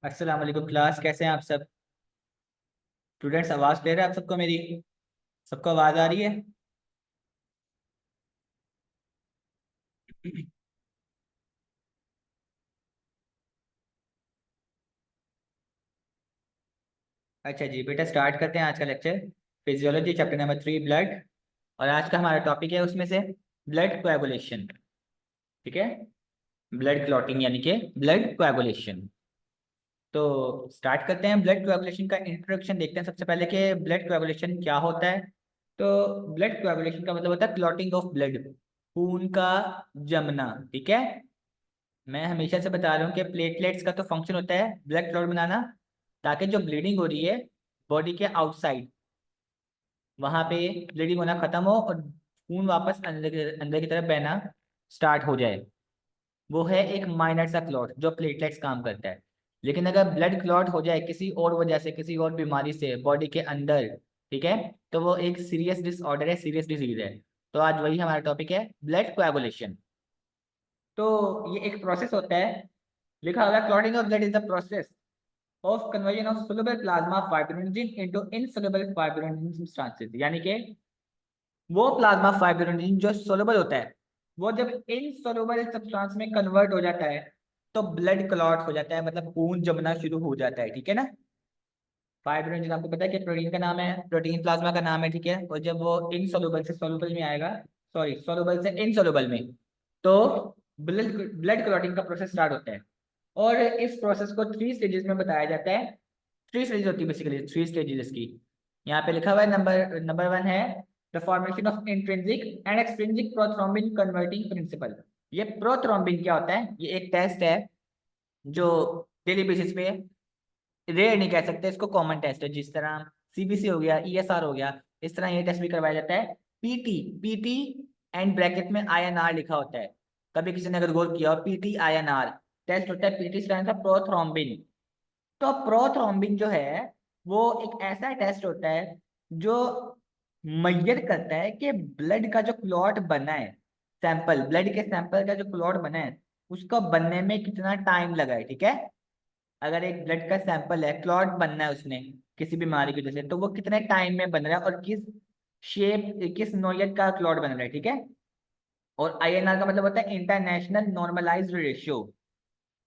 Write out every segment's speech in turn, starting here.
अस्सलाम वालेकुम क्लास, कैसे हैं आप सब स्टूडेंट्स? आवाज़ क्लियर है आप सबको मेरी? सबको आवाज़ आ रही है? अच्छा जी बेटा, स्टार्ट करते हैं आज का lecture. Physiology chapter number 3, blood. और आज का हमारा टॉपिक है उसमें से ब्लड कोएगुलेशन। ठीक है, ब्लड क्लॉटिंग यानी कि ब्लड कोएगुलेशन। तो स्टार्ट करते हैं। ब्लड कोएगुलेशन का इंट्रोडक्शन देखते हैं सबसे पहले कि ब्लड कोएगुलेशन क्या होता है। तो ब्लड कोएगुलेशन का मतलब होता है क्लॉटिंग ऑफ ब्लड, खून का जमना। ठीक है, मैं हमेशा से बता रहा हूँ कि प्लेटलेट्स का तो फंक्शन होता है ब्लड क्लॉट बनाना, ताकि जो ब्लीडिंग हो रही है बॉडी के आउटसाइड, वहां पे ब्लीडिंग होना खत्म हो और खून वापस अंदर की तरफ बहना स्टार्ट हो जाए। वो है एक माइनर सा क्लॉट जो प्लेटलेट्स काम करता है। लेकिन अगर ब्लड क्लॉट हो जाए किसी और वजह से, किसी और बीमारी से बॉडी के अंदर, ठीक है, तो वो एक सीरियस डिसऑर्डर है, सीरियस डिजीज है। तो आज वही हमारा टॉपिक है, ब्लड कोएगुलेशन। तो ये एक प्रोसेस होता है, लिखा हुआ है clotting of blood is the process of conversion of soluble plasma fibrinogen into insoluble fibrinogen substances. यानी कि वो प्लाज्मा फाइब्रिनोजन जो सोलुबल होता है, वो जब इनसोल्युबल सब्सटेंस में कन्वर्ट हो जाता है तो ब्लड क्लॉट हो जाता है, मतलब खून जमना शुरू हो जाता है। ठीक है ना। फाइब्रिनोजन आपको पता है कि प्रोटीन का नाम है, प्रोटीन प्लाज्मा का नाम है। ठीक है, और जब वो इनसोल्युबल से सोलुबल में आएगा, सॉरी सोलुबल से इनसोल्युबल में, तो ब्लड ब्लड क्लॉटिंग का प्रोसेस स्टार्ट होता है। और इस प्रोसेस को 3 स्टेजेस में बताया जाता है। 3 स्टेजेस होती है बेसिकली, 3 स्टेजेस की। यहाँ पे लिखा हुआ है, नंबर नंबर 1 है the formation of intrinsic and extrinsic prothrombin converting principle. ये प्रोथ्रोम्बिन क्या होता है? ये एक टेस्ट है जो डेली बेसिस पे, रेयर नहीं कह सकते इसको, कॉमन टेस्ट है। जिस तरह सीबीसी हो गया, ईएसआर हो गया, इस तरह ये टेस्ट भी करवाया जाता है। पीटी, पीटी एंड ब्रैकेट में आईएनआर लिखा होता है। कभी किसी ने अगर गौर किया हो, पीटी आईएनआर टेस्ट होता है। PT stand for prothrombin. तो प्रोथ्रोम्बिन जो है वो एक ऐसा टेस्ट होता है जो मेजर करता है कि ब्लड का जो क्लॉट बना है, सैंपल, ब्लड के सैंपल का जो क्लॉट बना है उसको बनने में कितना टाइम लगा है। ठीक है, अगर एक ब्लड का सैंपल है, क्लॉट बनना है उसमें किसी बीमारी की वजह से, तो वो कितने टाइम में बन रहा है और किस शेप, किस नोयत का क्लॉट बन रहा है। ठीक है, और आईएनआर का मतलब होता है इंटरनेशनल नॉर्मलाइज्ड रेशियो।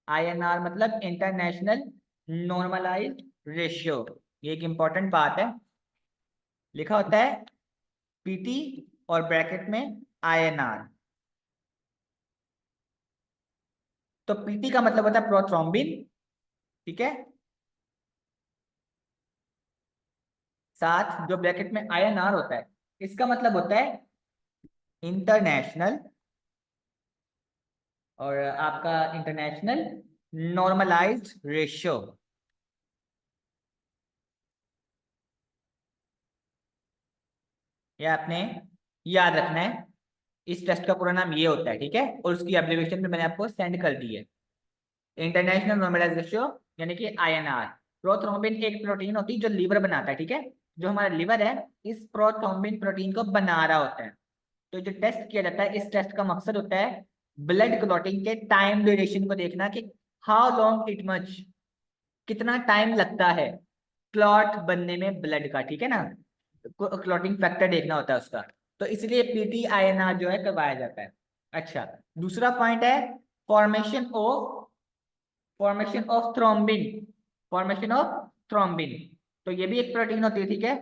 आईएनआर मतलब इंटरनेशनल नॉर्मलाइज्ड रेशियो। ये एक इंपॉर्टेंट बात है, लिखा होता है पीटी और ब्रैकेट में आईएनआर। तो पीटी का मतलब होता है प्रोथ्रोम्बिन। ठीक है, साथ जो ब्रैकेट में आईएनआर होता है, इसका मतलब होता है इंटरनेशनल, और आपका इंटरनेशनल नॉर्मलाइज्ड रेशियो। ये आपने याद रखना है। इस टेस्ट का पूरा नाम ये होता है। ठीक है, और उसकी एब्रिविएशन भी मैंने आपको सेंड कर दी है। इंटरनेशनल नॉर्मलाइज रेशियो यानी कि आईएनआर। प्रोथ्रोम्बिन एक प्रोटीन होती है जो लीवर बनाता है। ठीक है, जो हमारा लीवर है इस प्रोथ्रोम्बिन प्रोटीन को बना रहा होता है। तो जो टेस्ट किया जाता है, इस टेस्ट का मकसद होता है ब्लड क्लॉटिंग के टाइम ड्यूरेशन को देखना, कि हाउ लॉन्ग इट मच, कितना टाइम लगता है क्लॉट बनने में ब्लड का। ठीक है ना, क्लॉटिंग फैक्टर देखना होता है उसका। तो इसलिए पीटी आईएनआर जो है करवाया जाता है। अच्छा, दूसरा पॉइंट है formation of thrombin. Formation of thrombin, तो ये भी एक प्रोटीन होती है। ठीक है,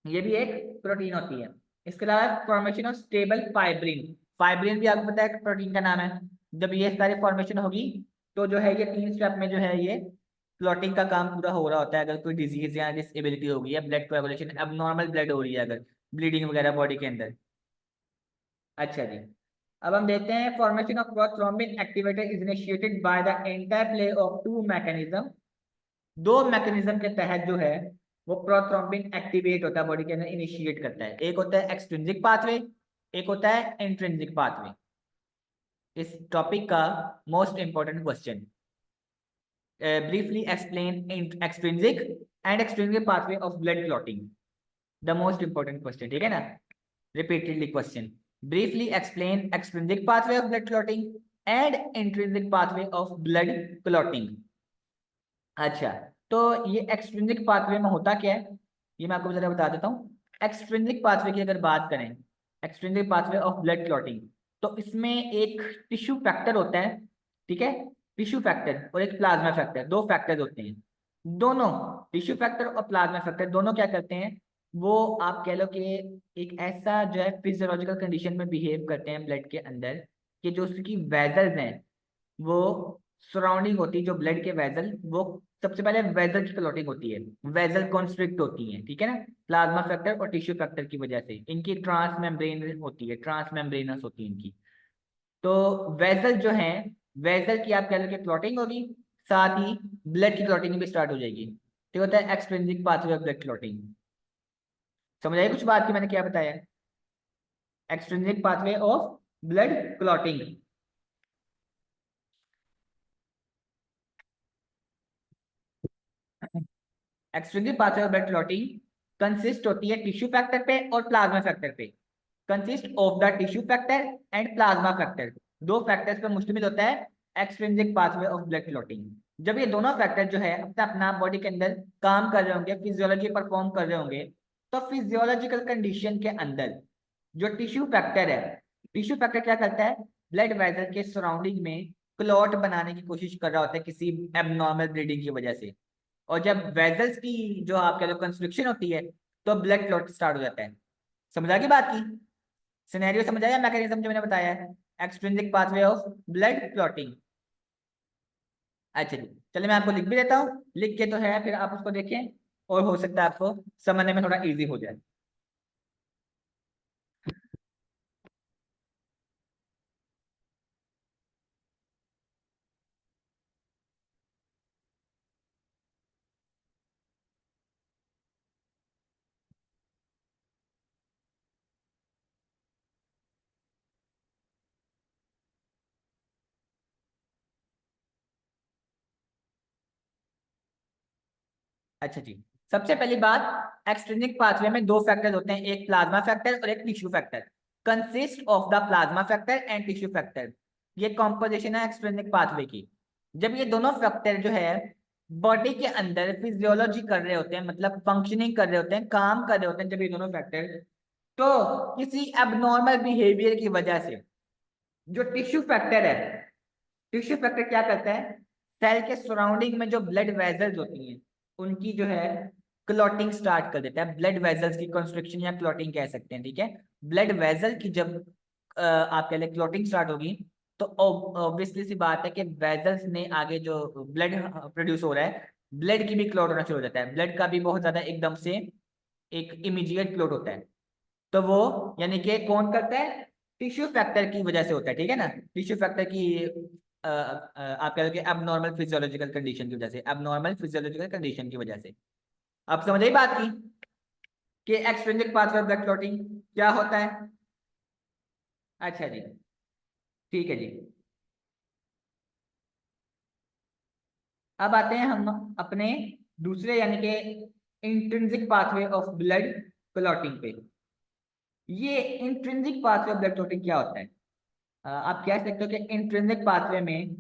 ये भी एक प्रोटीन होती है। इसके अलावा formation of stable fibrin. Fibrin भी आपको पता है प्रोटीन का नाम है। जब ये सारी फॉर्मेशन होगी तो जो है ये 3 स्टेप में जो है ये क्लॉटिंग का काम पूरा हो रहा होता है। अगर कोई डिजीज या डिसेबिलिटी हो गई है, ब्लड कोएगुलेशन अब नॉर्मल ब्लड हो रही है, अगर ब्लीडिंग वगैरह बॉडी के अंदर। अच्छा जी, अब हम देखते हैं formation of prothrombin activator is initiated by the interplay of 2 mechanism. 2 mechanism के तहत जो है वो प्रोथ्रोम्बिन एक्टिवेट होता है, बॉडी के अंदर इनिशिएट करता है। एक होता है एक्सट्रिंसिक पाथवे, एक होता है इंट्रिंसिक पाथवे। इस टॉपिक का most important question, briefly explain extrinsic and extrinsic pathway of blood clotting. The most important question, ठीक है ना, repeatedly question. Briefly explain extrinsic pathway of blood clotting and intrinsic pathway of blood clotting. अच्छा, तो ये extrinsic pathway में होता क्या है, ये मैं आपको जरा बता देता हूँ। एक्सट्रिंसिक पाथवे की अगर बात करें, extrinsic pathway of blood clotting, तो इसमें एक टिश्यू फैक्टर होता है, ठीक है, टिश्यू फैक्टर और एक प्लाज्मा फैक्टर, दो फैक्टर्स होते हैं। दोनों, टिश्यू फैक्टर और प्लाज्मा फैक्टर दोनों क्या करते हैं, वो आप कह लो कि एक ऐसा जो है फिजियोलॉजिकल कंडीशन में बिहेव करते हैं ब्लड के अंदर, कि जो उसकी वेजल्स हैं वो सराउंडिंग होती है, जो ब्लड के वेजल, वो सबसे पहले वेजल की क्लॉटिंग होती है, वेजल कॉन्स्ट्रिक्ट होती है, ठीक है ना, प्लाज्मा फैक्टर और टिश्यू फैक्टर की वजह से। इनकी ट्रांस मेम्ब्रेन होती है, ट्रांस मेम्ब्रेनस होती है इनकी। तो वेजल जो है, वेजल की आप कह लो कि क्लॉटिंग होगी, साथ ही ब्लड की क्लॉटिंग भी स्टार्ट हो जाएगी। तो होता है extrinsic pathway of blood clotting. समझ आई कुछ बात की मैंने क्या बताया? Extrinsic pathway of blood clotting. Extrinsic pathway of blood clotting consist होती है टिश्यू फैक्टर पे और प्लाज्मा फैक्टर पे। Consist of the tissue factor and plasma factor, दो फैक्टर्स पे मुश्तमिल होता है extrinsic pathway of blood clotting. जब ये दोनों फैक्टर जो है अपना अपना बॉडी के अंदर काम कर रहे होंगे, फिजियोलॉजी परफॉर्म कर रहे होंगे, तो फिजियोलॉजिकल कंडीशन के अंदर जो टिश्यू फैक्टर है, टिश्यू फैक्टर क्या करता है, ब्लड वेसल के सराउंडिंग में क्लॉट बनाने की कोशिश कर रहा होता है किसी एबनॉर्मल ब्लीडिंग की वजह से। और जब वेजल्स की जो आपके जो कंस्ट्रक्शन होती है, तो ब्लड क्लॉट स्टार्ट हो जाता है। समझ आ गई बात की? सिनेरियो समझ आया, मैकेनिज्म जो मैंने बताया है, extrinsic pathway of blood clotting. अच्छा जी, चलिए मैं आपको लिख भी देता हूँ, लिख के तो है, फिर आप उसको देखें और हो सकता है आपको समझने में थोड़ा इजी हो जाए। अच्छा जी, सबसे पहली बात, एक्सट्रिंसिक पाथवे में दो फैक्टर्स होते हैं, एक प्लाज्मा फैक्टर और एक tissue factor. Consist of the plasma factor and tissue factor, ये कॉम्पोजिशन है एक्सट्रिंसिक पाथवे की। जब ये दोनों फैक्टर जो है बॉडी के अंदर फिजियोलॉजी कर रहे होते हैं, मतलब फंक्शनिंग कर रहे होते हैं, काम कर रहे होते हैं, जब ये दोनों फैक्टर, तो किसी एबनॉर्मल बिहेवियर की वजह से जो टिश्यू फैक्टर है, टिश्यू फैक्टर क्या करता है, सेल के सराउंडिंग में जो ब्लड वेजल्स होती हैं उनकी जो है क्लॉटिंग स्टार्ट कर देता है, ब्लड वेजल्स की कंस्ट्रक्शन या क्लॉटिंग कह सकते हैं, ठीक है। ब्लड वेजल की जब आप कह लें क्लॉटिंग स्टार्ट होगी, तो ऑब्वियसली सी बात है कि वेजल्स ने आगे जो ब्लड प्रोड्यूस हो रहा है, ब्लड की भी क्लॉट होना शुरू हो जाता है, ब्लड का भी बहुत ज्यादा एकदम से एक इमीडिएट क्लॉट होता है। तो वो यानी कि कौन करता है, टिश्यू फैक्टर की वजह से होता है, ठीक है ना, टिश्यू फैक्टर की आप कह लो कि एबनॉर्मल फिजियोलॉजिकल कंडीशन की वजह से, एबनॉर्मल फिजियोलॉजिकल कंडीशन की वजह से। आप समझ आई बात की कि extrinsic pathway of blood clotting क्या होता है? अच्छा जी, ठीक है जी। अब आते हैं हम अपने दूसरे यानी कि intrinsic pathway of blood clotting पे। ये intrinsic pathway of blood clotting क्या होता है? आप कह सकते हो कि इंट्रिंसिक पाथवे में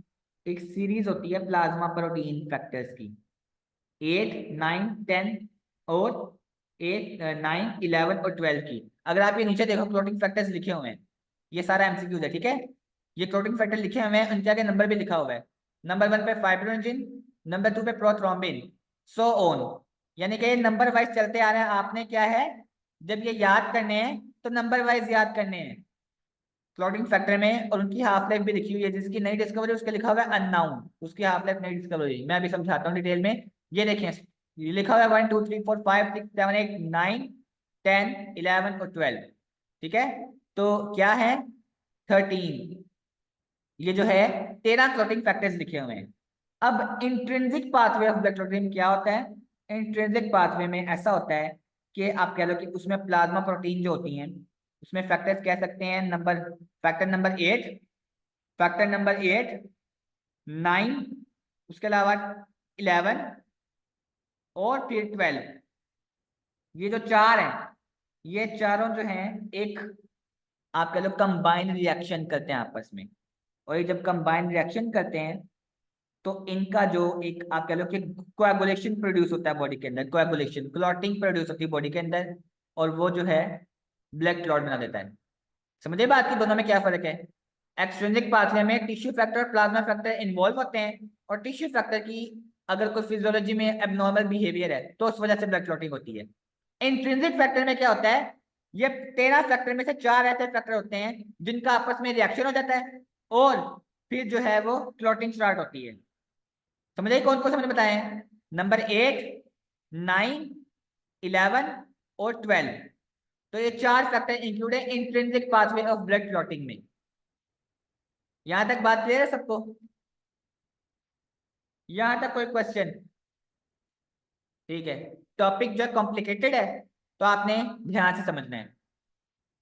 एक सीरीज होती है प्लाज्मा प्रोटीन फैक्टर्स की, 8, 9, 10 और 8, 9, 11 और 12 की। अगर आप ये नीचे देखो क्लोटिंग फैक्टर्स लिखे हुए हैं, ये सारा एमसीक्यूज है, ठीक है। ये क्लोटिंग फैक्टर लिखे हुए हैं, उनके आगे नंबर भी लिखा हुआ है। नंबर 1 पे फाइब्रोनजिन, नंबर 2 पे प्रोथ्रोम्बिन, सो ऑन। यानी कि नंबर वाइज चलते आ रहे हैं, आपने क्या है, जब ये याद करने हैं तो नंबर वाइज याद करने हैं क्लॉटिंग फैक्टर में। और उनकी हाफ लाइफ भी लिखी हुई है, जिसकी नई डिस्कवरी उसके लिखा हुआ है अननाउन, उसकी हाफ लाइफ नई डिस्कवरी, मैं अभी समझाता हूँ डिटेल में। ये देखें, ये लिखा हुआ है 1, 2, 3, 4, 5, 6, 7, 8, 9, 10, 11 और 12, ठीक है। तो क्या है, 13, ये जो है 13 क्लॉटिंग फैक्टर्स लिखे हुए हैं। अब intrinsic pathway of blood clotting में क्या होता है, इंट्रिंसिक पाथवे में ऐसा होता है कि आप कह लो कि उसमें प्लाज्मा प्रोटीन जो होती हैं, उसमें फैक्टर्स कह सकते हैं number, factor number 8, factor number 8, 9, उसके अलावा 11 और फिर 12। ये जो चार हैं, ये चारों जो हैं एक आप कह लो कंबाइन रिएक्शन करते हैं आपस में। और ये जब कंबाइन रिएक्शन करते हैं तो इनका जो एक आप कह लो कि कोएगुलेशन प्रोड्यूस होता है बॉडी के अंदर, कोएगुलेशन क्लॉटिंग प्रोड्यूस होती है बॉडी के अंदर, और वो जो है ब्लड क्लॉट बना देता है। समझिए बात की दोनों में क्या फर्क है। एक्सट्रिंसिक पाथवे में tissue factor plasma factor involve होते हैं, और टिश्यू फैक्टर की अगर कोई फिजियोलॉजी में एबनॉर्मल बिहेवियर है तो उस वजह से ब्लड क्लॉटिंग होती है। इंट्रिंसिक फैक्टर में क्या होता है, ये 13 फैक्टर में से 4 ऐसे फैक्टर होते हैं जिनका आपस में रिएक्शन हो जाता है और फिर जो है वो क्लॉटिंग स्टार्ट होती है। समझिए कौन कौन से मैंने बताए हैं, नंबर 8, 9, 11 और 12। तो ये 4 फैक्टर इंक्लूड है intrinsic pathway of blood clotting में। यहां तक बात क्लियर है सबको? यहां तक कोई क्वेश्चन? ठीक है, टॉपिक जो कॉम्प्लिकेटेड है तो आपने ध्यान से समझना है।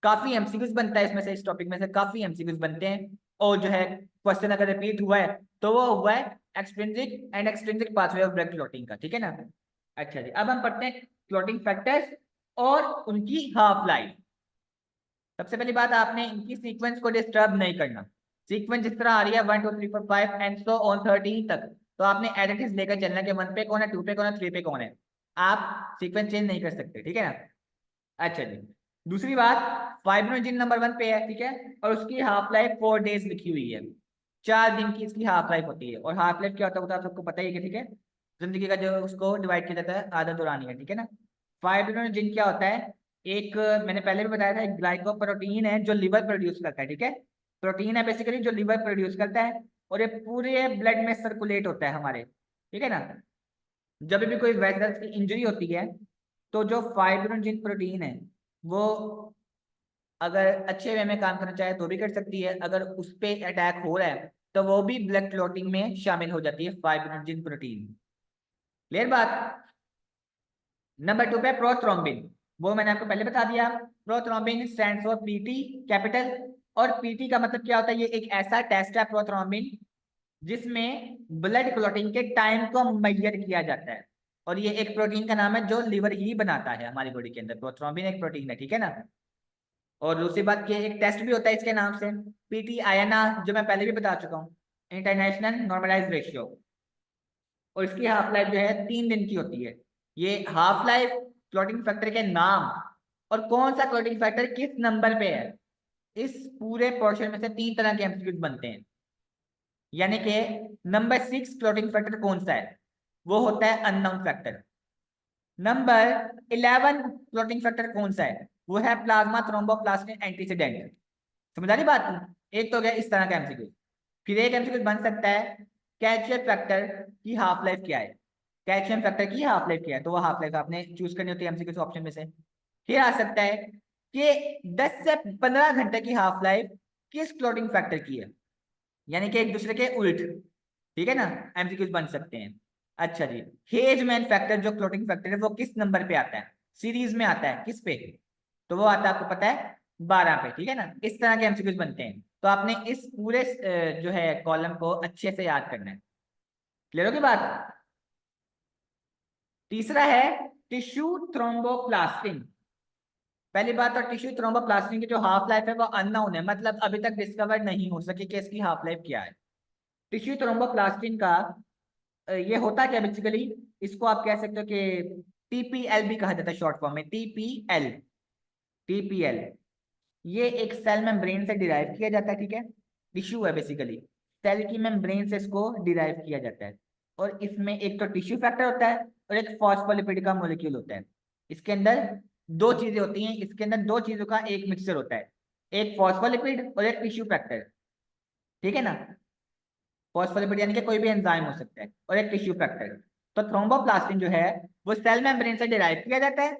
काफी एमसीक्यूज बनता है इसमें से, इस टॉपिक में से काफी एमसीक्यूज बनते हैं, और जो है क्वेश्चन अगर रिपीट हुआ है तो वो हुआ है extrinsic and extrinsic pathway of blood clotting का, ठीक है ना। अच्छा जी, अब हम पढ़ते हैं क्लॉटिंग फैक्टर्स और उनकी हाफ लाइफ। सबसे पहली बात, आपने इनकी सीक्वेंस को डिस्टर्ब नहीं करना। सीक्वेंस जिस तरह आ रही है 1 2 3 4 5 एंड सो ऑन 13 तक, तो आपने एज इट इज लेकर चलना कि 1 पे कौन है, 2 पे कौन है, 3 पे कौन है। आप सीक्वेंस चेंज नहीं कर सकते, ठीक है ना। अच्छा जी, दूसरी बात, फाइब्रोजिन नंबर 1 पे है, ठीक है, और उसकी हाफ लाइफ 4 डेज लिखी हुई है। 4 दिन की इसकी हाफ लाइफ होती है। और हाफ लाइफ क्या होता है वो तो आप सबको पता ही है, ठीक है। जिंदगी का जो उसको डिवाइड किया जाता है आधा दौरानी है, ठीक है ना। फाइब्रोजिन क्या होता है, एक मैंने पहले भी बताया था, एक ग्लाइकोप्रोटीन है जो लिवर प्रोड्यूस करता है, ठीक है। प्रोटीन है बेसिकली जो लिवर प्रोड्यूस करता है, और ये पूरे ब्लड में सर्कुलेट होता है हमारे, ठीक है ना। जब भी कोई वेसल्स की इंजरी होती है तो जो फाइब्रोजिन प्रोटीन है वो अगर अच्छे वे में काम करना चाहे तो भी कर सकती है, अगर उस पर अटैक हो रहा है तो वो भी ब्लड क्लॉटिंग में शामिल हो जाती है, फाइब्रोजिन प्रोटीन। क्लियर बात। नंबर 2 पे प्रोथ्रोम्बिन, वो मैंने आपको पहले बता दिया। Prothrombin stands for PT capital, और पीटी का मतलब क्या होता है, ये एक ऐसा टेस्ट है प्रोथ्रोम्बिन जिसमें ब्लड क्लॉटिंग के टाइम को मेजर किया जाता है, और ये एक प्रोटीन का नाम है जो लिवर ही बनाता है हमारी बॉडी के अंदर। प्रोथ्रोम्बिन एक प्रोटीन है, ठीक है ना। और दूसरी बात की एक टेस्ट भी होता है इसके नाम से, पीटी आईएनआर, जो मैं पहले भी बता चुका हूँ, इंटरनेशनल नॉर्मलाइज रेशियो। और इसकी हाफ लाइफ जो है 3 दिन की होती है। ये हाफ लाइफ क्लॉटिंग फैक्टर के नाम और कौन सा क्लॉटिंग फैक्टर किस नंबर पे है, इस पूरे पोर्शन में से 3 तरह के एमसीक्यूज बनते हैं। यानी कि नंबर 6 क्लॉटिंग फैक्टर कौन सा है, वो होता है unknown factor. Number 11 clotting factor कौन सा है, वो है प्लाज्मा थ्रोम्बोप्लास्टिन एंटीसीडेंट। समझ आ रही बात? एक तो गया इस तरह का एमसीक्यू। फिर एक एमसीक्यू बन सकता है कैल्शियम फैक्टर की हाफ लाइफ क्या है, कैल्शियम फैक्टर की हाफ लाइफ क्या है, तो वो हाफ लाइफ आपने चूज करनी होती है एमसीक्यू ऑप्शन में से। फिर आ सकता है कि 10 से 15 घंटे की हाफ लाइफ किस क्लॉटिंग फैक्टर की है, यानी कि एक दूसरे के उल्ट, ठीक है ना, एमसीक्यूज बन सकते हैं। अच्छा जी, हेजमैन फैक्टर जो क्लोटिंग फैक्टर है वो किस नंबर पे आता है, सीरीज में आता है किस पे, तो वो आता है आपको पता है 12 पे, ठीक है ना। इस तरह के एमसीक्यूज बनते हैं, तो आपने इस पूरे जो है कॉलम को अच्छे से याद करना है। क्लियर होगी बात। तीसरा है टिश्यू थ्रोम्बोप्लास्टिन। पहली बात तो टिश्यू थ्रोम्बोप्लास्टिन की जो हाफ लाइफ है वो अननोन है, मतलब अभी तक डिस्कवर नहीं हो सकी कि इसकी हाफ लाइफ क्या है। टिश्यू थ्रोम्बोप्लास्टिन का ये होता क्या बेसिकली, इसको आप कह सकते हो कि टीपीएल भी कहा जाता है शॉर्ट फॉर्म में, टीपीएल। टीपीएल ये एक सेल मेम्ब्रेन से डिराइव किया जाता है, ठीक है। टिश्यू है बेसिकली, सेल की मेम्ब्रेन से इसको डिराइव किया जाता है, और इसमें एक तो टिश्यू फैक्टर होता है और एक फॉस्फोलिपिड का मॉलिक्यूल होता है। इसके अंदर दो चीजें होती हैं, इसके अंदर दो चीजों का एक मिक्सचर होता है, एक फॉस्फोलिपिड और एक टिश्यू फैक्टर, ठीक है ना। फॉस्फोलिपिड यानी कि कोई भी एंजाइम हो सकता है, और एक टिश्यू फैक्टर। तो थ्रोम्बोप्लास्टिन जो है वो सेल मेम्ब्रेन से डिराइव किया जाता है,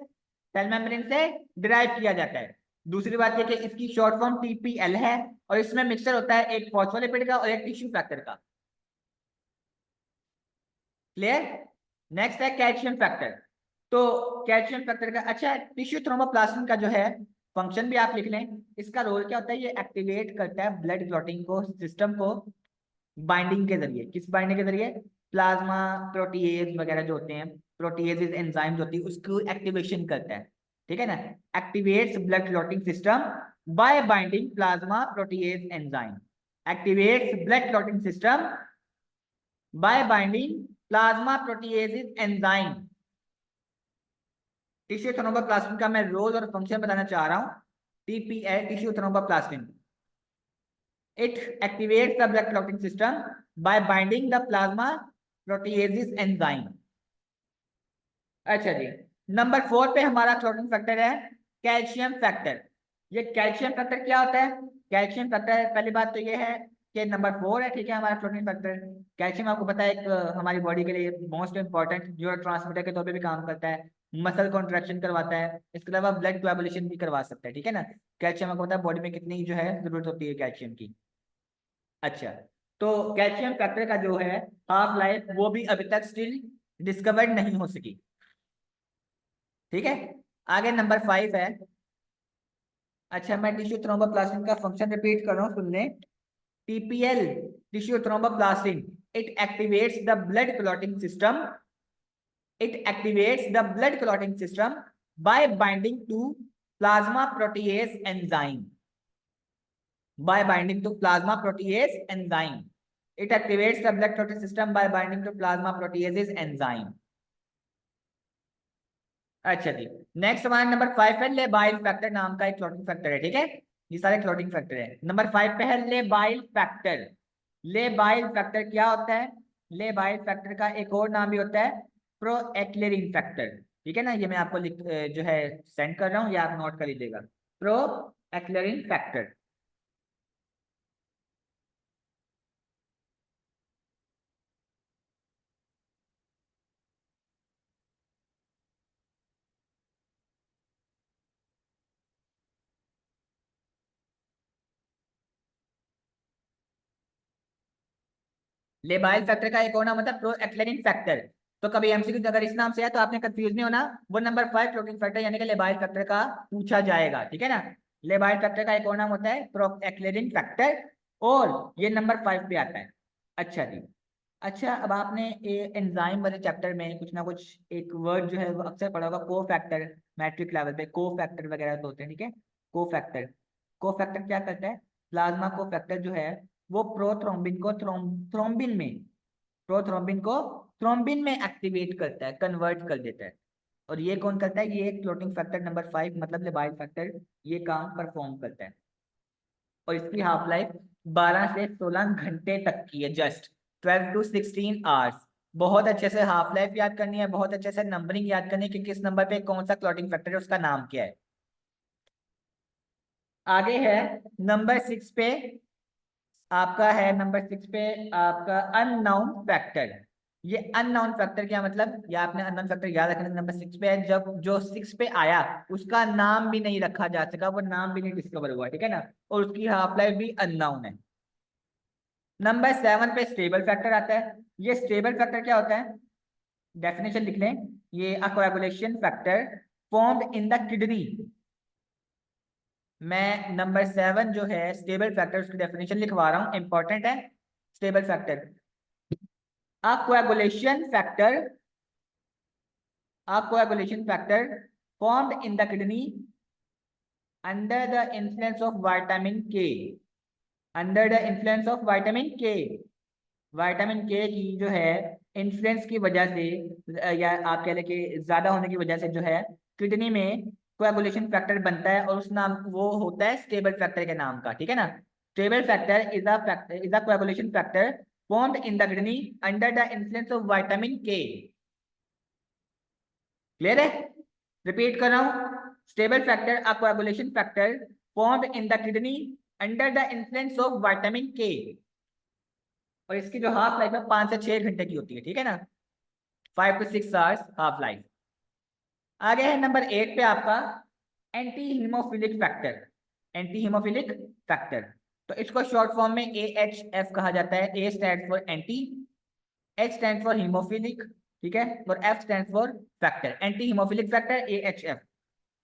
सेल मेम्ब्रेन से डिराइव किया जाता है। दूसरी बात यह कि इसकी शॉर्ट फॉर्म टीपीएल है, और इसमें मिक्सचर होता है एक फॉस्फोलिपिड का और एक टिश्यू फैक्टर का। क्लियर। नेक्स्ट है कैल्शियम फैक्टर। तो कैल्शियम फैक्टर का अच्छा टिश्यू थ्रोम्बोप्लास्टिन का जो है फंक्शन भी आप लिख लें। इसका रोल क्या होता है, ये एक्टिवेट करता है ब्लड क्लॉटिंग को, सिस्टम को, बाइंडिंग के जरिए। किस बाइंडिंग के जरिए, प्लाज्मा प्रोटीएज वगैरह जो होते हैं, प्रोटीएज एंजाइम जो होती है उसको एक्टिवेशन करता है, ठीक है ना। Activates blood clotting system by binding plasma protease enzyme. Activates blood clotting system by binding plasma proteases enzyme. Tissue thromboplastin का मैं रोल और फंक्शन बताना चाह रहा हूं। TPL, tissue thromboplastin, it activates the blood clotting system by binding the plasma proteases enzyme। अच्छा जी, number 4 पे हमारा क्लोटिंग फैक्टर है कैल्शियम फैक्टर। ये कैल्शियम फैक्टर क्या होता है? कैल्शियम फैक्टर, पहली बात तो ये है कि नंबर 4 है, ठीक है, हमारा क्लोटिंग फैक्टर। कैल्शियम आपको पता है एक हमारी बॉडी के लिए मोस्ट इंपॉर्टेंट न्यूरो ट्रांसमीटर के तौर पे भी काम करता है, मसल कॉन्ट्रैक्शन करवाता है, इसके अलावा ब्लड कोएगुलेशन भी करवा सकता है, ठीक है ना। कैल्शियम आपको पता है बॉडी में कितनी जो है जरूरत होती है कैल्शियम की। अच्छा, तो कैल्शियम फैक्टर का जो है हाफ लाइफ वो भी अभी तक स्टिल डिस्कवर्ड नहीं हो सकी, ठीक है। आगे नंबर 5 है। अच्छा, मैं टिश्यू थ्रोम्बोप्लास्टिन का फंक्शन रिपीट कर रहा हूँ, सुन लें। TPL, tissue thromboplastin, it activates the blood clotting system, it activates the blood clotting system by binding to plasma protease enzyme, by binding to plasma protease enzyme, it activates the blood clotting system by binding to plasma proteases enzyme। अच्छा जी, next हमारा number 5 है labile factor नाम का एक clotting factor है, ठीक है। ये सारे क्लॉटिंग फैक्टर है। नंबर 5 पे है लेबाइल फैक्टर। लेबाइल फैक्टर क्या होता है? लेबाइल फैक्टर का एक और नाम भी होता है प्रोएक्लेरिन फैक्टर, ठीक है ना। ये मैं आपको जो है सेंड कर रहा हूँ, ये आप नोट कर लीजिएगा, प्रोएक्लेरिन फैक्टर। लेबाइल फैक्टर का एक और नाम होता है प्रोएक्लेरिन फैक्टर। तो कभी एमसीक्यू अगर इस नाम से है तो आपने कंफ्यूज नहीं होना, वो नंबर 5 क्लोटिंग फैक्टर यानी कि लेबाइल फैक्टर का पूछा जाएगा, ठीक है ना। लेबाइल फैक्टर का एक और नाम होता है प्रोएक्लेरिन फैक्टर, और ये नंबर 5 पे आता है। अच्छा जी, अच्छा, अब आपने एंजाइम वाले चैप्टर में कुछ ना कुछ एक वर्ड जो है वो अक्सर पढ़ा होगा, को फैक्टर। मैट्रिक लेवल पे को फैक्टर वगैरह तो होते हैं, ठीक है। को फैक्टर, को फैक्टर क्या करता है? प्लाज्मा को फैक्टर जो है वो प्रोथ्रोम्बिन को थ्रोम्बिन में, प्रोथ्रोम्बिन को थ्रोम्बिन में एक्टिवेट करता है, कन्वर्ट कर देता है। और ये कौन करता है? ये क्लोटिंग फैक्टर नंबर 5 मतलब लेबाइल फैक्टर ये काम परफॉर्म करता है। और इसकी हाफ लाइफ 12 से 16 घंटे तक की है, जस्ट 12 to 16 आवर्स। बहुत अच्छे से हाफ लाइफ याद करनी है, बहुत अच्छे से नंबरिंग याद करनी है कि किस नंबर पे कौन सा क्लॉटिंग फैक्टर है, उसका नाम क्या है। आगे है नंबर 6 पे आपका है, नंबर 6 पे आपका अननाउन फैक्टर। ये अननाउन फैक्टर क्या मतलब? ये आपने अननाउन फैक्टर याद रखना, नंबर 6 पे है, जब जो 6 पे आया उसका नाम भी नहीं रखा जा सका, वो नाम भी नहीं डिस्कवर हुआ, ठीक है ना, और उसकी हाफ लाइफ भी अननाउन है। नंबर 7 पे स्टेबल फैक्टर आता है। ये स्टेबल फैक्टर क्या होता है? डेफिनेशन लिख लें, ये coagulation factor formed in the kidney. मैं नंबर 7 जो है स्टेबल फैक्टर उसकी डेफिनेशन लिखवा रहा हूं, इंपॉर्टेंट है। Stable factor, a coagulation factor, a coagulation factor formed in the kidney under the influence of vitamin K, under the influence of vitamin K. Vitamin K की जो है इन्फ्लुएंस की वजह से, या आप कह लें कि ज्यादा होने की वजह से जो है किडनी में कोएगुलेशन फैक्टर बनता है, और उस नाम वो होता है स्टेबल फैक्टर के नाम का, ठीक है ना। Stable factor is a coagulation factor formed in the kidney under the influence of vitamin के। क्लियर है? रिपीट कर रहा हूं, stable factor a coagulation factor formed in the kidney under the influence of vitamin के, और इसकी जो half life है 5 से 6 घंटे की होती है, ठीक है ना, 5 to 6 आवर्स हाफ लाइफ। आगे है नंबर 8 पे आपका anti haemophilic factor, anti haemophilic factor. तो इसको शॉर्ट फॉर्म में AHF कहा जाता है। A stand for anti, H stand for haemophilic, ठीक है, और F stand for factor. Anti haemophilic factor AHF,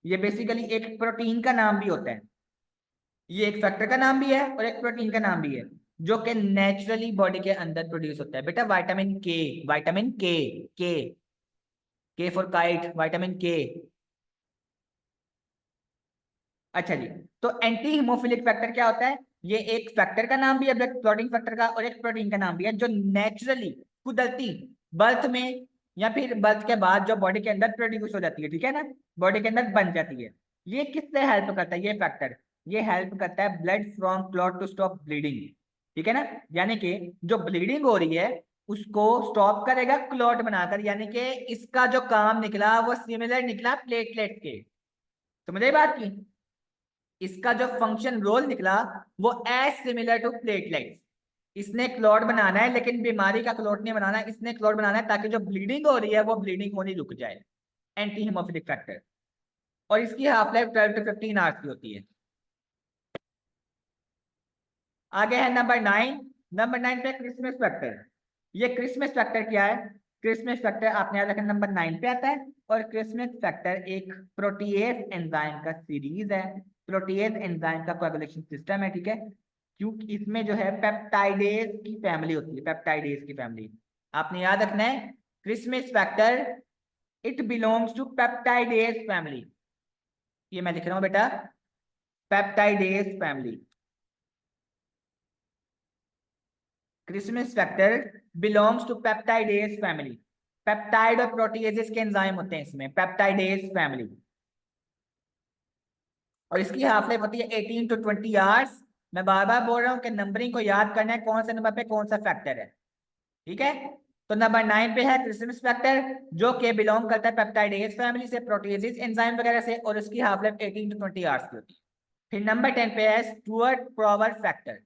ये बेसिकली एक प्रोटीन का नाम भी होता है। ये एक फैक्टर का नाम भी है और एक प्रोटीन का नाम भी है, जो कि नेचुरली बॉडी के अंदर प्रोड्यूस होता है। बेटा विटामिन के, विटामिन के के फॉर काइट, विटामिन के। अच्छा जी, तो एंटी हीमोफिलिक फैक्टर क्या होता है? ये एक फैक्टर का नाम भी है, ब्लड क्लॉटिंग फैक्टर का, और एक प्रोटीन का नाम भी है, जो नेचुरली कुदरती बर्थ में या फिर बर्थ के बाद जो बॉडी के अंदर प्रोड्यूस हो जाती है, ठीक है ना, बॉडी के अंदर बन जाती है। ये किससे हेल्प करता है, ये फैक्टर ये हेल्प करता है blood from clot to stop bleeding, ठीक है ना। यानी कि जो ब्लीडिंग हो रही है उसको स्टॉप करेगा क्लॉट बनाकर, यानी कि इसका जो काम निकला वो सिमिलर निकला प्लेटलेट के। समझे बात की, इसका जो फंक्शन रोल निकला वो एज सिमिलर टू प्लेटलेट्स। इसने क्लॉट बनाना है लेकिन बीमारी का क्लॉट नहीं बनाना है, इसने क्लॉट बनाना है ताकि जो ब्लीडिंग हो रही है वो ब्लीडिंग होनी रुक जाए, एंटी हेमोफिलिक फैक्टर। और इसकी हाफ लाइफ 12 to 15 आवर्स की होती है। आगे है नंबर 9। नंबर 9 पे क्रिसमस फैक्टर। ये क्रिसमस फैक्टर क्या है, क्रिसमस फैक्टर आपने याद रखा नंबर 9 पे आता है। और क्रिसमस फैक्टर एक प्रोटीएज एंजाइम का सीरीज है, प्रोटीएज एंजाइम का कोएगुलेशन सिस्टम है, ठीक है। क्योंकि इसमें जो है पेप्टाइडेज की फैमिली होती है, पेप्टाइडेज की फैमिली आपने याद रखना है। Christmas factor it belongs to peptidase family, ये मैं लिख रहा हूं बेटा, peptidase family. Christmas factor belongs to peptidase family. Peptide और प्रोटीएजेस के एंजाइम होते हैं इसमें, पेप्टाइडेज फैमिली। और इसकी हाफ लाइफ होती है 18 to 20 आवर्स। मैं बार बार बोल रहा हूं कि नंबरिंग को याद करना है, कौन से नंबर पे कौन सा फैक्टर है, ठीक है। तो नंबर 9 पे है क्रिसमस फैक्टर, जो कि बिलोंग करता है पेप्टाइडेज फैमिली से, प्रोटीएजेस एंजाइम वगैरह से, और उसकी हाफ लाइफ 18 to 20 आवर्स की होती है। फिर नंबर 10 पे है Stuart Broward factor.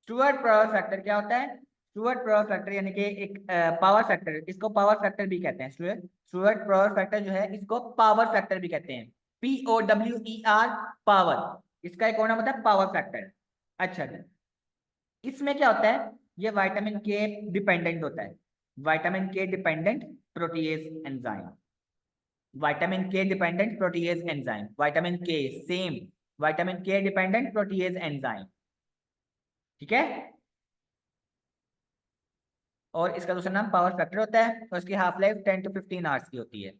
Stuart Broward factor क्या होता है, स्टुअर्ट ब्रावर फैक्टर यानी कि एक पावर फैक्टर, इसको पावर फैक्टर भी कहते हैं। स्टुअर्ट ब्रावर फैक्टर जो है इसको पावर फैक्टर भी कहते हैं, POWER पावर, इसका एक और नाम होता है पावर फैक्टर। अच्छा जी, इसमें क्या होता है, ये विटामिन के डिपेंडेंट होता है, विटामिन के डिपेंडेंट प्रोटीएज एंजाइम, विटामिन के डिपेंडेंट प्रोटीएज एंजाइम, विटामिन के सेम, विटामिन के डिपेंडेंट प्रोटीएज एंजाइम, ठीक है। और इसका दूसरा नाम पावर फैक्टर होता है, और इसकी हाफ लाइफ 10 to 15 आवर्स की होती है।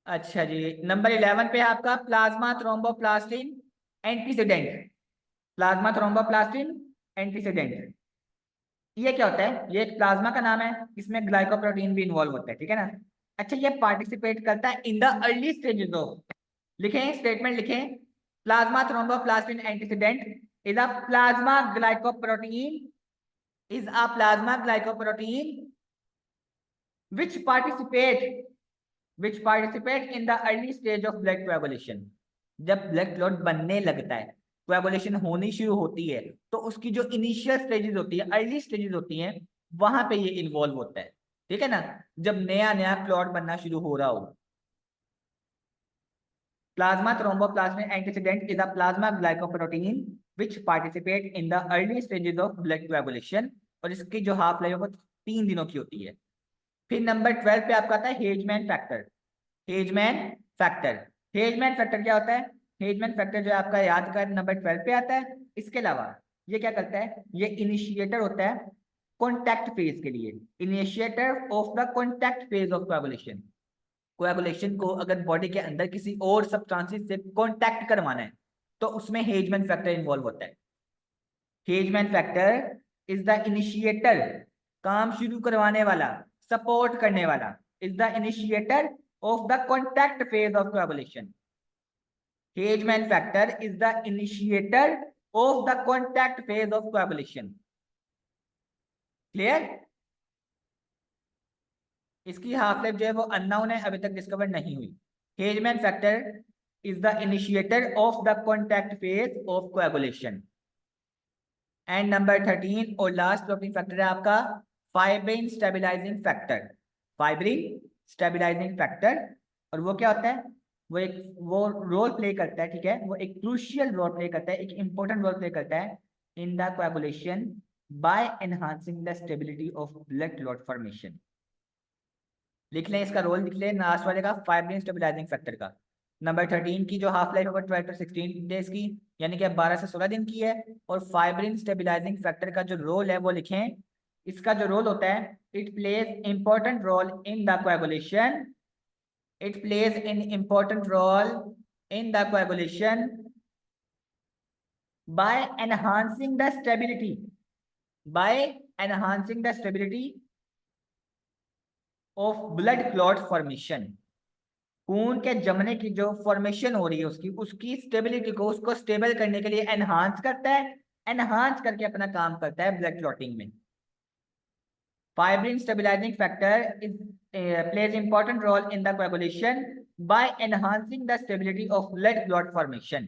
अच्छा जी, नंबर 11 पे आपका plasma thromboplastin antecedent. Plasma thromboplastin antecedent, ये क्या होता है, ये एक प्लाज्मा का नाम है, इसमें ग्लाइकोप्रोटीन भी इन्वॉल्व होता है, ठीक है ना। अच्छा, ये पार्टिसिपेट करता है in the early stages of, लिखें स्टेटमेंट लिखें, plasma thromboplastin antecedent is a plasma glycoprotein, is a plasma glycoprotein which participate in the early stage of blood coagulation। जब ब्लड क्लॉट बनने लगता है, कोएगुलेशन होनी शुरू होती है, तो उसकी जो इनिशियल स्टेजेस होती है, अर्ली स्टेजेस होती हैं, वहां पे ये इन्वॉल्व होता है, ठीक है ना, जब नया नया क्लॉट बनना शुरू हो रहा हो। Plasma thromboplastin antecedent is a plasma glycoprotein which participate in the early stages of blood coagulation, और इसकी जो हाफ लाइफ है 3 दिनों की होती है। फिर नंबर 12 पे आपका आता है हेजमैन फैक्टर। हेजमैन फैक्टर, हेजमैन फैक्टर क्या होता है, हेजमैन फैक्टर जो आपका याद कर नंबर 12 पे आता है। इसके अलावा ये क्या करता है, ये इनिशिएटर होता है कॉन्टैक्ट फेज के लिए, initiator of the contact phase of coagulation. Coagulation को अगर बॉडी के अंदर किसी और सब्सटेंसेस से कॉन्टैक्ट करवाना है तो उसमें हेजमैन फैक्टर इन्वॉल्व होता है। Hageman factor is the initiator, काम शुरू करवाने वाला, सपोर्ट करने वाला, is the initiator of the contact phase of coagulation. Hageman factor is the initiator of the contact phase of coagulation. Clear. इसकी हाफ लाइफ जो है वो अननोन है, अभी तक डिस्कवर नहीं हुई। Hageman factor is the initiator of the contact phase of coagulation. And number 13 और लास्ट प्रोटीन फैक्टर है आपका fibrin stabilising factor. Fibrin stabilising factor, और वो क्या होता है, वो रोल प्ले करता है, ठीक है, वो एक क्रूशियल रोल प्ले करता है, एक इंपॉर्टेंट रोल प्ले करता है इन the coagulation by enhancing the stability of blood clot formation. लिख लें इसका रोल, लिख लें लास्ट वाले का, फाइब्रिन स्टेबलाइजिंग फैक्टर का। नंबर 13 की जो हाफ लाइफ होगा 12 to 16 डेज की, यानी कि 12 से 16 दिन की है। और फाइब्रिन स्टेबलाइजिंग फैक्टर का जो रोल है वो लिखें, इसका जो रोल होता है, it plays important role in the coagulation, it plays in important role in the coagulation by enhancing the stability, by enhancing the stability of blood clot formation. खून के जमने की जो फॉर्मेशन हो रही है उसकी स्टेबिलिटी को, उसको स्टेबल करने के लिए एनहांस करता है, एनहांस करके अपना काम करता है ब्लड क्लॉटिंग में। Fibrin stabilising factor is plays important role in the coagulation by enhancing the stability of blood clot formation।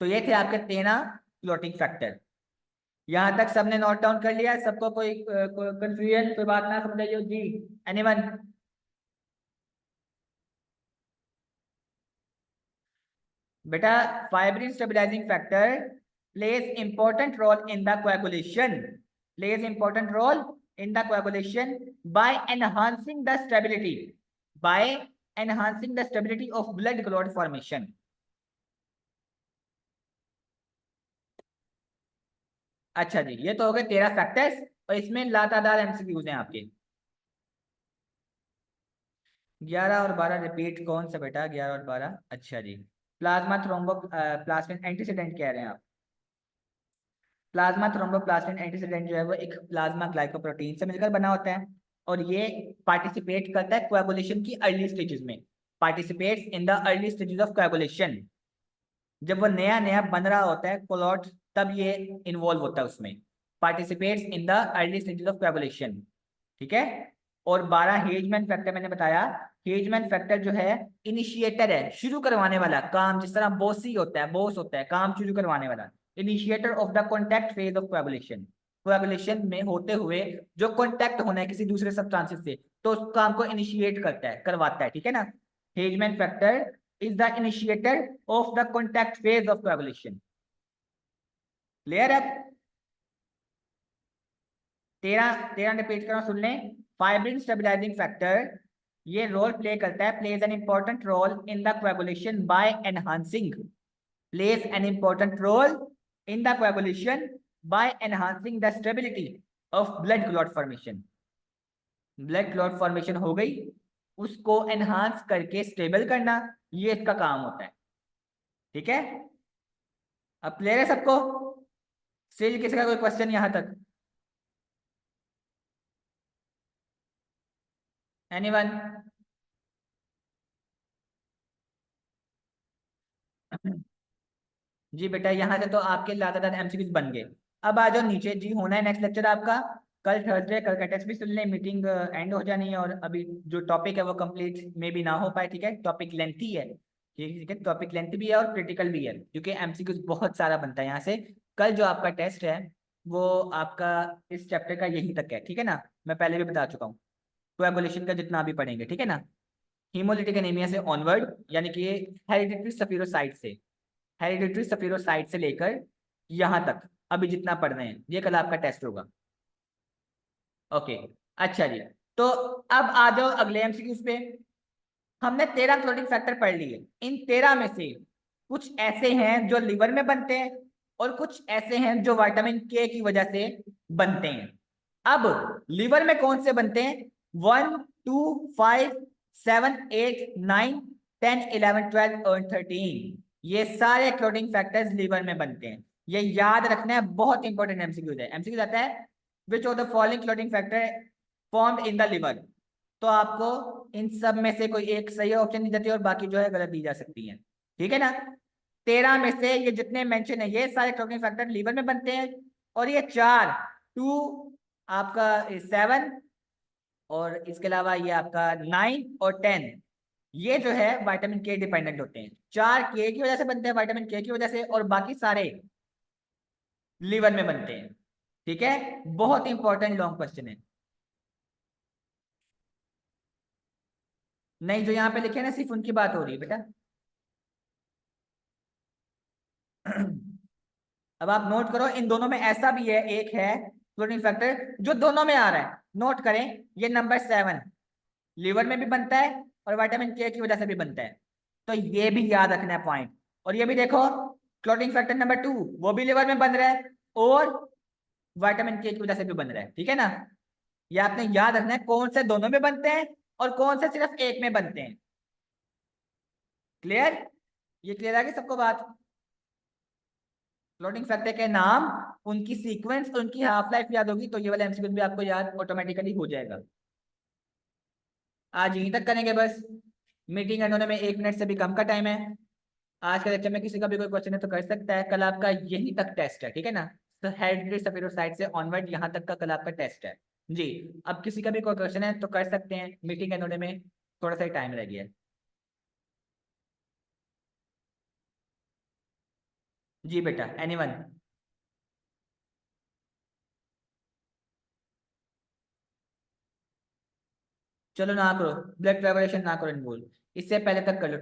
तो ये थे आपके 13 क्लॉटिंग फैक्टर। यहां तक सबने नोट डाउन कर लिया? सबको कोई कंफ्यूजन, कोई बात ना समझ आई हो जी? एनीवन? बेटा fibrin stabilising factor plays important role in the coagulation, plays important role in the coagulation by enhancing the stability, by enhancing the stability of blood clot formation। अच्छा जी, ये तो हो गए 13 फैक्टर्स और इसमें लातादार एमसीक्यूज हैं आपके। 11 और 12 रिपीट कौन सा बेटा? 11 और 12, अच्छा जी। प्लाज्मा थ्रोम्बोप्लास्मिन एंटीसीडेंट कह रहे हैं आप? प्लाज्मा थ्रोम्बोप्लास्मिन एंटीसीडेंट जो है वो एक प्लाज्मा ग्लाइकोप्रोटीन से मिलकर बना होता है और ये पार्टिसिपेट करता है कोएगुलेशन की अर्ली स्टेजेस में, participates in the early stages of coagulation. जब वो नया नया बन रहा होता है क्लॉट, तब ये इन्वॉल्व होता है उसमें, participates in the early stages of coagulation. ठीक है। और 12 हेजमैन फैक्टर मैंने बताया। हेजमैन फैक्टर जो है इनिशिएटर है, शुरू करवाने वाला काम, जिस तरह बॉसी होता है, बॉस होता है काम शुरू करवाने वाला, initiator of the contact phase of coagulation. Coagulation में होते हुए जो कॉन्टैक्ट होना है किसी दूसरे सब्सटेंसेस से, तो उस काम को इनिशिएट करता है, करवाता है। ठीक है ना। Hageman factor is the initiator of the contact phase of coagulation। Clear है? 13 रिपीट करो, सुन लें। फाइब्रिन स्टेबिलाइजिंग फैक्टर ये रोल प्ले करता है, plays an important role in the coagulation by enhancing, plays an important role in the coagulation by enhancing the stability of blood clot formation. Blood clot formation हो गई, उसको enhance करके stable करना, ये इसका काम होता है। ठीक है। अब क्लियर है सबको? स्टिल किसी का कोई क्वेश्चन यहां तक? एनीवन? जी बेटा यहाँ से तो आपके लातादार एमसीक्यूज बन गए। अब आ जाओ नीचे जी, होना है नेक्स्ट लेक्चर आपका कल थर्सडे। कल का टेस्ट भी सुन लें, मीटिंग एंड हो जानी है और अभी जो टॉपिक है वो कंप्लीट में भी ना हो पाए। ठीक है, टॉपिक लेंथी है। ठीक है, टॉपिक लेंथी भी है और क्रिटिकल भी है, क्योंकि एमसीक्यूज बहुत सारा बनता है यहाँ से। कल जो आपका टेस्ट है वो आपका इस चैप्टर का यहीं तक है। ठीक है ना, मैं पहले भी बता चुका हूँ। कोएगुलेशन का जितना भी पढ़ेंगे, ठीक है ना। हीमोलिटिक एनीमिया से ऑनवर्ड, यानी कि हेरिडिटरी सफीरोसाइट से, हेरिडिटरी सफीरोसाइट से लेकर यहां तक अभी जितना पढ़ रहे हैं, ये कल आपका टेस्ट होगा। ओके, अच्छा जी। तो अब आ जाओ अगले एमसीक्यूज पे। हमने 13 क्लोटिंग फैक्टर पढ़ लिए। इन 13 में से कुछ ऐसे हैं जो लिवर में बनते हैं और कुछ ऐसे हैं जो विटामिन के की वजह से बनते हैं। अब लिवर में कौन से बनते हैं? 1, 2, 5, 7, 8, 9, 10, 11, 12 और 13, ये सारे क्लोटिंग फैक्टर्स लिवर में बनते हैं। ये याद रखना है, बहुत इंपॉर्टेंट एमसीक्यू है। एमसीक्यू आता है which of the following clotting factor formed in the liver. तो आपको इन सब में से कोई एक सही ऑप्शन दी जाती है और बाकी जो है गलत दी जा सकती है। ठीक है ना। 13 में से ये जितने मेंशन है ये सारे क्लोटिंग फैक्टर लीवर में बनते हैं, और ये 4, 2 आपका 7 और इसके अलावा ये आपका 9 और 10, ये जो है विटामिन के डिपेंडेंट होते हैं। 4 के की वजह से बनते हैं, विटामिन के की वजह से, और बाकी सारे लीवर में बनते हैं। ठीक है, बहुत इंपॉर्टेंट लॉन्ग क्वेश्चन है। नहीं, जो यहाँ पे लिखे ना सिर्फ उनकी बात हो रही है बेटा। अब आप नोट करो, इन दोनों में ऐसा भी है, एक है क्लोटिंग फैक्टर जो दोनों में आ रहा है। नोट करें, ये नंबर 7 लीवर में भी बनता है और विटामिन के की वजह से भी बनता है, तो ये भी याद रखना है पॉइंट। और ये भी देखो, क्लोटिंग फैक्टर नंबर 2 वो भी लीवर में बन रहा है और विटामिन के की वजह से भी बन रहा है। ठीक है ना। ये आपने याद रखना है, कौन से दोनों में बनते हैं और कौन से सिर्फ एक में बनते हैं। क्लियर? ये क्लियर आ गई सबको बात? क्लॉटिंग फैक्टर के नाम, उनकी सीक्वेंस, उनकी हाफ लाइफ याद होगी तो ये वाला एमसीक्यू भी आपको याद ऑटोमेटिकली हो जाएगा। आज यहीं तक करेंगे बस। मीटिंग एंड होने में 1 मिनट से भी कम का टाइम है। आज के लेक्चर में किसी का भी कोई क्वेश्चन है तो कर सकता है। कल आपका यहीं तक टेस्ट है, ठीक है ना। तो हेड साइड से ऑनवर्ड यहाँ तक का कल आपका टेस्ट है जी। अब किसी का भी कोई क्वेश्चन है तो कर सकते हैं, मीटिंग एंड होने में थोड़ा सा टाइम रह गया है। जी बेटा, एनीवन। चलो ना करो, ब्लड कोएगुलेशन ना करो, बोल इससे पहले तक कर लो, ठीक है।